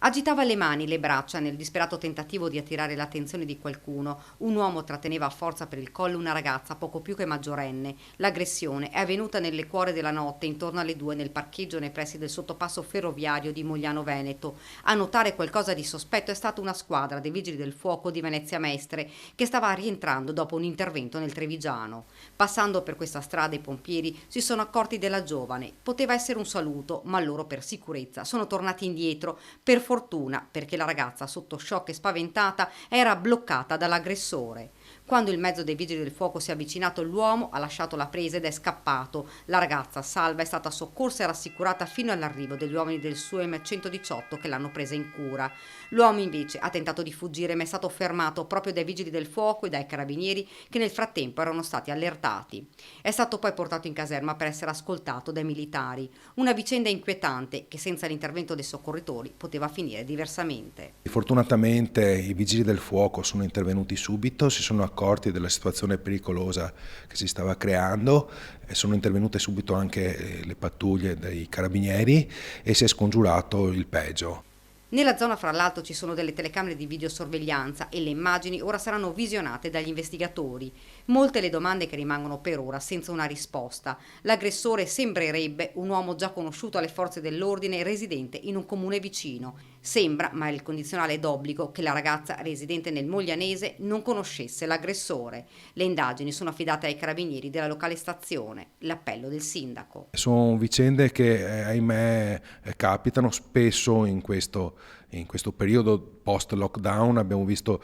Agitava le mani, le braccia nel disperato tentativo di attirare l'attenzione di qualcuno. Un uomo tratteneva a forza per il collo una ragazza poco più che maggiorenne. L'aggressione è avvenuta nelle cuore della notte, intorno alle 2, nel parcheggio nei pressi del sottopasso ferroviario di Mogliano Veneto. A notare qualcosa di sospetto è stata una squadra dei Vigili del Fuoco di Venezia Mestre che stava rientrando dopo un intervento nel Trevigiano. Passando per questa strada i pompieri si sono accorti della giovane. Poteva essere un saluto, ma loro per sicurezza sono tornati indietro, per fortuna, perché la ragazza, sotto shock e spaventata, era bloccata dall'aggressore. Quando il mezzo dei vigili del fuoco si è avvicinato, l'uomo ha lasciato la presa ed è scappato. La ragazza, salva, è stata soccorsa e rassicurata fino all'arrivo degli uomini del SUEM 118 che l'hanno presa in cura. L'uomo invece ha tentato di fuggire ma è stato fermato proprio dai vigili del fuoco e dai carabinieri che nel frattempo erano stati allertati. È stato poi portato in caserma per essere ascoltato dai militari. Una vicenda inquietante che senza l'intervento dei soccorritori poteva finire diversamente. Fortunatamente i vigili del fuoco sono intervenuti subito, si sono accorti della situazione pericolosa che si stava creando e sono intervenute subito anche le pattuglie dei carabinieri e si è scongiurato il peggio. Nella zona, fra l'altro, ci sono delle telecamere di videosorveglianza e le immagini ora saranno visionate dagli investigatori. Molte le domande che rimangono per ora senza una risposta. L'aggressore sembrerebbe un uomo già conosciuto alle forze dell'ordine e residente in un comune vicino. Sembra, ma è il condizionale d'obbligo, che la ragazza residente nel Moglianese non conoscesse l'aggressore. Le indagini sono affidate ai carabinieri della locale stazione. L'appello del sindaco. Sono vicende che, ahimè, capitano spesso in questo periodo post-lockdown. Abbiamo visto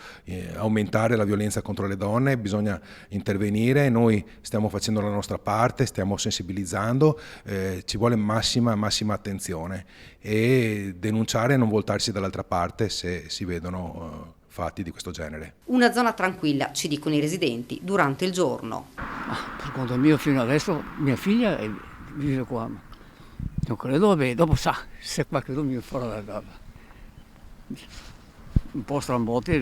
aumentare la violenza contro le donne, bisogna intervenire, noi stiamo facendo la nostra parte, stiamo sensibilizzando, ci vuole massima attenzione e denunciare e non voltarsi dall'altra parte se si vedono fatti di questo genere. Una zona tranquilla, ci dicono i residenti, durante il giorno. Per conto mio fino adesso mia figlia vive qua. Non credo, vabbè, dopo sa se qualcuno mi fa fuori da casa. Un po' strambotti.